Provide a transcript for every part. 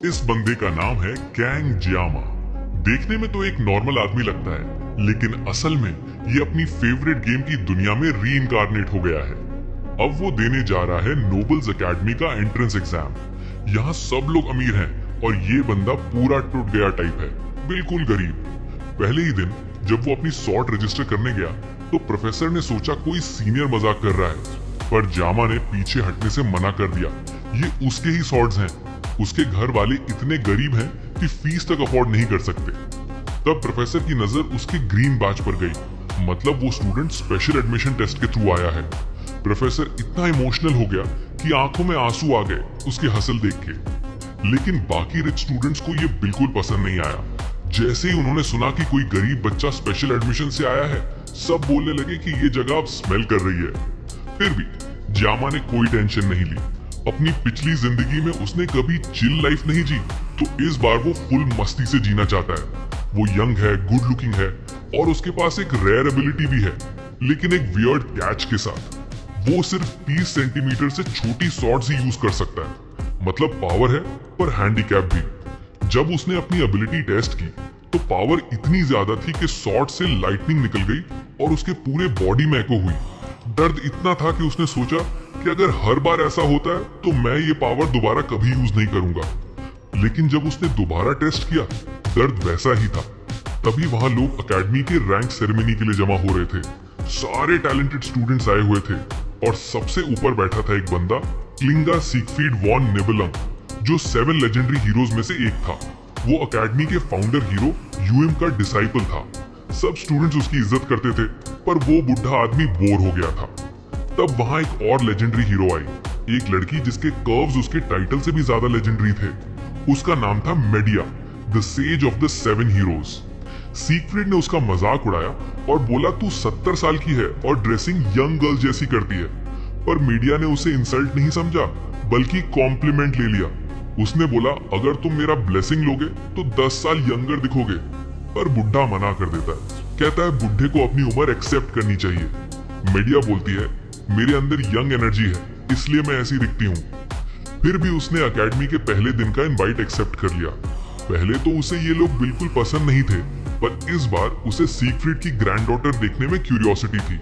इस बंदे का नाम है कैंग जियामा। देखने में तो एक नॉर्मल आदमी लगता है, लेकिन असल में ये अपनी फेवरेट गेम की दुनिया में रीइंकारनेट हो गया है। अब वो देने जा रहा है नोबल्स एकेडमी का एंट्रेंस एग्जाम। यहाँ सब लोग अमीर हैं और ये बंदा पूरा टूट गया टाइप है, बिल्कुल गरीब। पहले ही दिन जब वो अपनी सॉर्ट रजिस्टर करने गया तो प्रोफेसर ने सोचा कोई सीनियर मजाक कर रहा है, पर जामा ने पीछे हटने से मना कर दिया। ये उसके ही सॉर्ड्स हैं। उसके घर वाले इतने गरीब हैं कि फीस तक अफोर्ड नहीं कर सकते। तब प्रोफेसर की नजर उसके ग्रीन बैच पर गई, मतलब वो स्टूडेंट स्पेशल एडमिशन टेस्ट के थ्रू आया है। प्रोफेसर इतना इमोशनल हो गया कि आंखों में आंसू आ गए उसकी हसल देख के। लेकिन बाकी रिच स्टूडेंट्स को ये बिल्कुल पसंद नहीं आया। जैसे ही उन्होंने सुना कि कोई गरीब बच्चा स्पेशल एडमिशन से आया है, सब बोलने लगे कि ये जगह अब स्मेल कर रही है। फिर भी जामा ने कोई टेंशन नहीं ली। अपनी पिछली जिंदगी में उसने कभी चिल लाइफ नहीं जी, तो इस बार वो फुल मस्ती से जीना चाहता है। वो यंग है, गुड लुकिंग है और उसके पास एक रेयर एबिलिटी भी है, लेकिन एक वियर्ड कैच के साथ। वो सिर्फ 30 सेंटीमीटर से छोटी सॉर्ड्स ही यूज कर सकता है। मतलब पावर है पर हैंडीकैप भी। जब उसने अपनी एबिलिटी टेस्ट की तो पावर इतनी ज्यादा थी कि सॉर्ड से लाइटनिंग निकल गई और उसके पूरे बॉडी में एको हुई। दर्द इतना था कि उसने सोचा कि अगर हर बार ऐसा होता है तो मैं ये पावर दोबारा कभी यूज नहीं करूंगा। लेकिन जब उसने दोबारा टेस्ट किया, दर्द वैसा ही था। तभी वहां लोग एकेडमी के रैंक सेरेमनी के लिए जमा हो रहे थे। सारे टैलेंटेड स्टूडेंट्स आए हुए थे और सबसे ऊपर बैठा था एक बंदा, क्लिंगा सिगफ्रीड वॉन निबेलंग, जो 7 लेजेंडरी हीरोज में से एक था। वो एकेडमी के फाउंडर हीरो यूएम का डिसाइपल था। सब स्टूडेंट्स उसकी इज्जत करते थे, पर वो बुढ़ा आदमी बोर हो गया था। तब वहां एक और लेजेंडरी हीरो आई, एक लड़की जिसके कर्व्स उसके टाइटल से भी ज्यादा लेजेंडरी थे। उसका नाम था media, the sage of the 7 heroes. Siegfried ने उसका मजाक उड़ाया और बोला तू 70 साल की है और ड्रेसिंग यंग गर्ल जैसी करती है। पर मीडिया ने उसे इंसल्ट नहीं समझा, बल्कि कॉम्प्लीमेंट ले लिया। उसने बोला अगर तुम मेरा ब्लेसिंग लोगे तो 10 साल यंगर दिखोगे। पर बुढ़ा मना कर देता है, कहता है बुढ़े को अपनी उम्र एक्सेप्ट करनी चाहिए। मीडिया बोलती है मेरे अंदर यंग एनर्जी है, इसलिए मैं ऐसी दिखती हूँ। फिर भी उसने एकेडमी के पहले दिन का इनवाइट एक्सेप्ट कर लिया। पहले तो उसे ये लोग बिल्कुल पसंद नहीं थे, पर इस बार उसे सिगफ्रीड की ग्रैंडडॉटर देखने में क्यूरियोसिटी थी।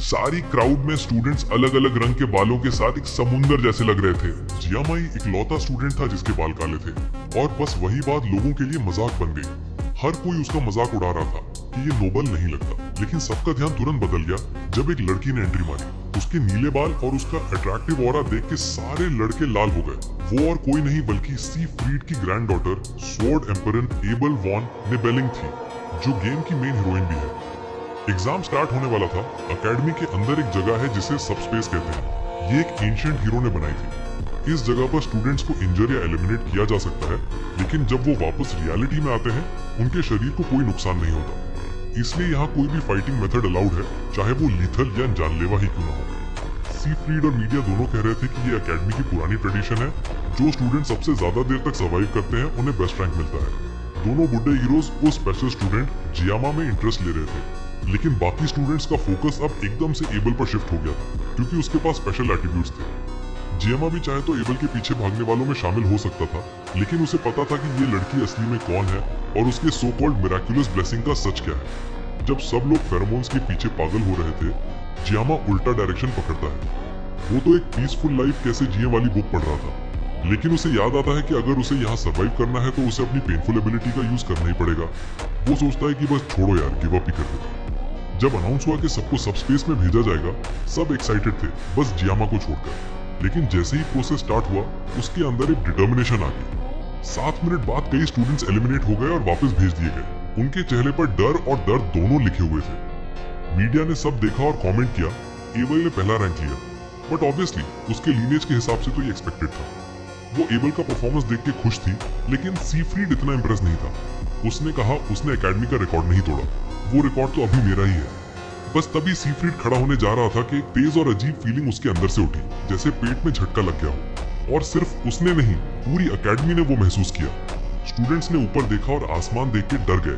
सारी क्राउड में स्टूडेंट्स अलग अलग रंग के बालों के साथ एक समुंदर जैसे लग रहे थे। जियामा ही इकलौता स्टूडेंट था जिसके बाल काले थे, और बस वही बात लोगों के लिए मजाक बन गई। हर कोई उसका मजाक उड़ा रहा था कि ये नोबल नहीं लगता। लेकिन सबका ध्यान तुरंत बदल गया जब एक लड़की ने एंट्री मारी। उसके नीले बाल और उसका अट्रैक्टिव ऑरा देख के सारे लड़के लाल हो गए। वो और कोई नहीं बल्कि सिगफ्रीड की granddaughter sword emperor able von Nibelung थी, जो गेम की मेन हीरोइन भी है। एग्जाम स्टार्ट होने वाला था। एकेडमी के अंदर एक जगह है जिसे सबस्पेस कहते हैं। ये एक एंशिएंट हीरो ने बनाई थी। इस जगह पर स्टूडेंट्स को इंजर या एलिमिनेट किया जा सकता है, लेकिन जब वो वापस रियलिटी में आते हैं उनके शरीर को कोई नुकसान नहीं होता। इसलिए यहाँ कोई भी फाइटिंग मेथड अलाउड है, चाहे वो लीथल या जानलेवा ही क्यों ना हो। सिगफ्रीड और मीडिया दोनों कह रहे थे कि ये एकेडमी की पुरानी ट्रेडिशन है, जो स्टूडेंट सबसे ज्यादा देर तक सर्वाइव करते हैं उन्हें बेस्ट रैंक मिलता है। दोनों बुड्ढे हीरोज वो स्पेशल स्टूडेंट जियामा में इंटरेस्ट ले रहे थे, लेकिन बाकी स्टूडेंट्स का फोकस अब एकदम से एबल पर शिफ्ट हो गया था, क्योंकि उसके पास स्पेशल एट्रीब्यूट्स थे। जियामा भी चाहे तो एबल के पीछे भागने वालों में शामिल हो सकता था, लेकिन उसे पता था कि ये लड़की असली में कौन है और उसके सो कॉल्ड मिराक्युलस ब्लेसिंग का सच क्या है। जब सब लोग फेरोमोन्स के पीछे पागल हो रहे थे, जियामा उल्टा डायरेक्शन पकड़ता है। वो तो एक पीसफुल लाइफ कैसे जिए वाली बुक पढ़ रहा था, लेकिन उसे याद आता है कि अगर उसे यहाँ सर्वाइव करना है तो उसे अपनी पेनफुल एबिलिटी का यूज करना ही पड़ेगा। वो सोचता है कि बस छोड़ो यार, गिव अप ही कर देता। जब अनाउंस हुआ कि सबको सबस्पेस में भेजा जाएगा, सब एक्साइटेड थे, बस जियामा को छोड़कर। लेकिन जैसे ही प्रोसेस स्टार्ट हुआ, उसके अंदर एक डिटर्मिनेशन आ गई। 7 मिनट बाद कई स्टूडेंट्स एलिमिनेट हो गए और वापस भेज दिए गए। उनके चेहरे पर डर और दर्द दोनों लिखे हुए थे। मीडिया ने सब देखा और कमेंट किया एबल ने पहला रैंक लिया, बट ऑब्वियसली उसके लीनेज के हिसाब से तो ये एक्सपेक्टेड था। वो एबल का परफॉर्मेंस देख के खुश थी, लेकिन सिगफ्रीड इतना इंप्रेस नहीं था। उसने कहा उसने एकेडमी का रिकॉर्ड नहीं तोड़ा, वो रिकॉर्ड तो अभी मेरा ही है। बस तभी सिगफ्रीड खड़ा होने जा रहा था कि एक तेज और अजीब फीलिंग उसके अंदर से उठी, जैसे पेट में झटका लग गया हो। और सिर्फ उसने नहीं, पूरी एकेडमी ने वो महसूस किया। स्टूडेंट्स ने ऊपर देखा और आसमान देख के डर गए।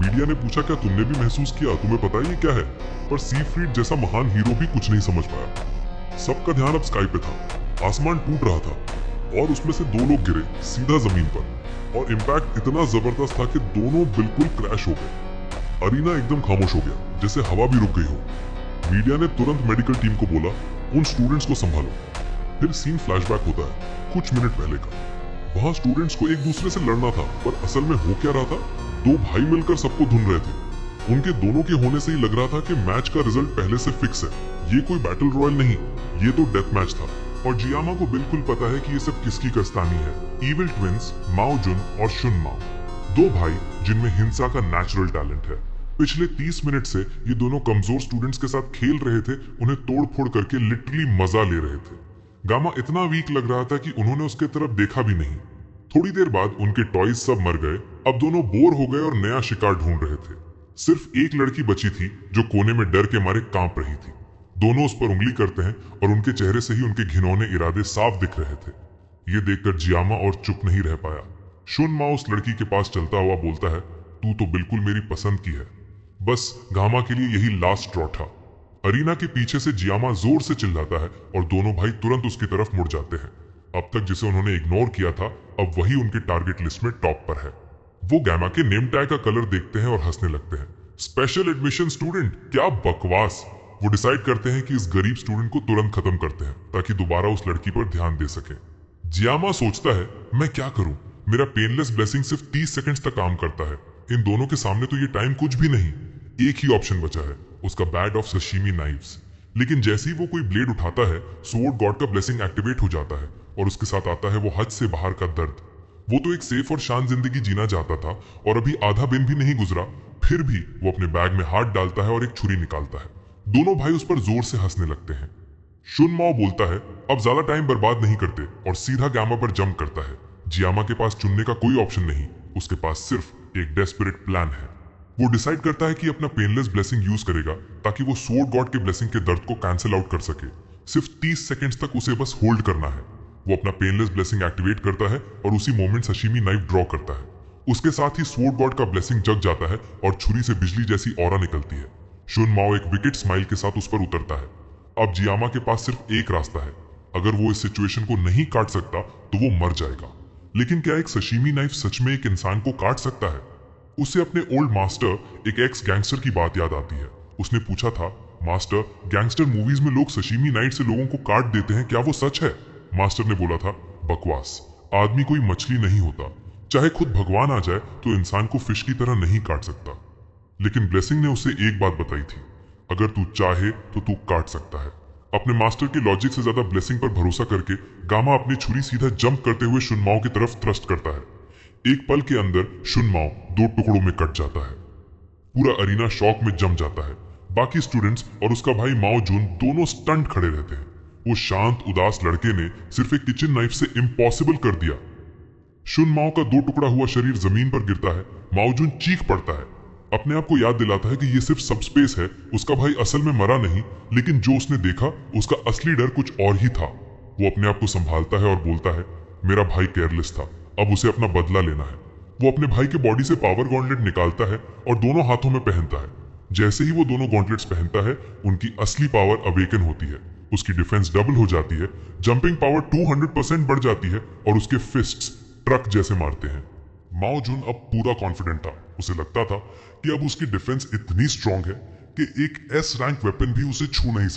मीडिया ने पूछा क्या तुमने भी महसूस किया, तुम्हें पता है ये क्या है? पर सिगफ्रीड जैसा महान हीरो भी कुछ नहीं समझ पाया। सबका ध्यान अब स्काई पे था। आसमान टूट रहा था और उसमें से 2 लोग गिरे सीधा जमीन पर और इम्पैक्ट इतना जबरदस्त था कि दोनों बिल्कुल क्रैश हो गए। अरीना एकदम खामोश हो गया, जैसे हवा भी रुक गई हो। मीडिया ने तुरंत मेडिकल टीम को बोला, उन स्टूडेंट्स को संभालो। फिर सीन फ्लैशबैक होता है कुछ मिनट पहले का। वहाँ स्टूडेंट्स को एक दूसरे से लड़ना था, पर असल में हो क्या रहा था, 2 भाई मिलकर सबको धुन रहे थे। उनके दोनों के होने से ही लग रहा था कि मैच का रिजल्ट पहले से फिक्स है। ये कोई बैटल रॉयल नहीं, ये तो डेथ मैच था। और जियामा को बिल्कुल पता है कि ये सब किसकी कस्तानी है। इविल ट्विंस माओ जुन और शुन माओ, 2 भाई जिनमें हिंसा का नेचुरल टैलेंट है। पिछले 30 मिनट से ये दोनों कमजोर स्टूडेंट्स के साथ खेल रहे थे, उन्हें तोड़ फोड़ करके लिटरली मजा ले रहे थे। गामा इतना वीक लग रहा था कि उन्होंने उसके तरफ देखा भी नहीं। थोड़ी देर बाद उनके टॉयज सब मर गए। अब दोनों बोर हो गए और नया शिकार ढूंढ रहे थे। सिर्फ एक लड़की बची थी जो कोने में डर के मारे कांप रही थी। दोनों उस पर उंगली करते हैं और उनके चेहरे से ही उनके घिनौने इरादे साफ दिख रहे थे। ये देखकर जियामा और चुप नहीं रह पाया। शुन माओ उस लड़की के पास चलता हुआ बोलता है, तू तो बिल्कुल मेरी पसंद की है। बस गामा के लिए यही लास्ट ड्रॉ था। अरीना के पीछे से जियामा जोर से चिल्लाता है और दोनों भाई तुरंत उसकी तरफ मुड़ जाते हैं। अब तक जिसे उन्होंने इग्नोर किया था, अब वही उनके टारगेट लिस्ट में टॉप पर है। वो गामा के नेम टैग का कलर देखते हैं और हंसने लगते हैं। स्पेशल एडमिशन स्टूडेंट, क्या बकवास। वो डिसाइड करते हैं कि इस गरीब स्टूडेंट को तुरंत खत्म करते हैं ताकि दोबारा उस लड़की पर ध्यान दे सके। जियामा सोचता है, मैं क्या करूं, मेरा पेनलेस ब्लेसिंग सिर्फ 30 सेकंड्स तक काम करता है। इन दोनों के सामने तो ये टाइम कुछ भी नहीं। एक ही ऑप्शन बचा है, उसका बैट ऑफ सशीमी नाइव्स। लेकिन जैसे ही वो कोई ब्लेड उठाता है, स्वॉर्ड गॉड का ब्लेसिंग एक्टिवेट हो जाता है और उसके साथ आता है वो हद से बाहर का दर्द। वो तो एक सेफ और शांत जिंदगी जीना चाहता था और अभी आधा दिन भी नहीं गुजरा, फिर भी वो अपने बैग में हाथ डालता है और एक छुरी निकालता है। दोनों भाई उस पर जोर से हंसने लगते हैं। शुन माओ बोलता है, अब ज्यादा टाइम बर्बाद नहीं करते, और सीधा गामा पर जंप करता है। जियामा के पास चुनने का कोई ऑप्शन नहीं, उसके पास सिर्फ एक डेस्परेट प्लान है। वो डिसाइड करता है कि अपना पेनलेस ब्लेसिंग यूज करेगा ताकि वो स्वॉर्ड गॉड के ब्लेसिंग के दर्द को कैंसिल आउट कर सके। सिर्फ 30 सेकंड्स तक उसे बस होल्ड करना है। वो अपना पेनलेस ब्लेसिंग एक्टिवेट करता है और उसी मोमेंट सशीमी नाइफ ड्रॉ करता है। उसके साथ ही स्वॉर्ड गॉड का ब्लेसिंग जग जाता है और छुरी से बिजली जैसी ऑरा निकलती है। शुन माओ एक विकेट स्माइल के साथ उस पर उतरता है। अब जियामा के पास सिर्फ एक रास्ता है। अगर वो इस सिचुएशन को नहीं काट सकता तो वो मर जाएगा। लेकिन क्या एक सशीमी नाइफ सच में एक इंसान को काट सकता है? उसे अपने ओल्ड मास्टर, एक एक्स गैंगस्टर की बात याद आती है। उसने पूछा था, मास्टर, गैंगस्टर मूवीज में लोग सशीमी नाइफ से लोगों को काट देते हैं, क्या वो सच है? मास्टर ने बोला था, बकवास। आदमी कोई मछली नहीं होता। चाहे खुद भगवान आ जाए तो इंसान को फिश की तरह नहीं काट सकता। लेकिन ब्लेसिंग ने उसे एक बात बताई थी, अगर तू चाहे तो तू काट सकता है। अपने मास्टर के लॉजिक से ज्यादा ब्लेसिंग पर भरोसा करके गामा अपनी छुरी सीधा जंप करते हुए शुन माओ की तरफ थ्रस्ट करता है। एक पल के अंदर शुन माओ 2 टुकड़ों में कट जाता है। पूरा अरीना शॉक में जम जाता है। बाकी स्टूडेंट्स और उसका भाई माओ जुन दोनों स्टंट खड़े रहते हैं। वो शांत उदास लड़के ने सिर्फ एक किचन नाइफ से इम्पॉसिबल कर दिया। शुन माओ का 2 टुकड़ा हुआ शरीर जमीन पर गिरता है। माओ जुन चीख पड़ता है, अपने आप को याद दिलाता है कि ये सिर्फ सबस्पेस है। उसका भाई असल में मरा नहीं, लेकिन जो उसने देखा उसका असली डर कुछ और ही था। वो अपने आप को संभालता है और बोलता है, मेरा भाई केयरलेस था, अब उसे अपना बदला लेना है। वो अपने भाई के बॉडी से पावर गॉन्टलेट निकालता है और दोनों हाथों में पहनता है। जैसे ही वो दोनों गॉन्टलेट्स पहनता है, उनकी असली पावर अवेकन होती है। उसकी डिफेंस डबल हो जाती है, जंपिंग पावर 200% बढ़ जाती है और उसके फिस्ट्स ट्रक जैसे मारते हैं। माओ जुन अब पूरा कॉन्फिडेंट था। उसे लगता था कि अब उसकी डिफेंस इतनी स्ट्रांग है कि एक एस रैंक वेपन भी उसे छू नहीं सकता।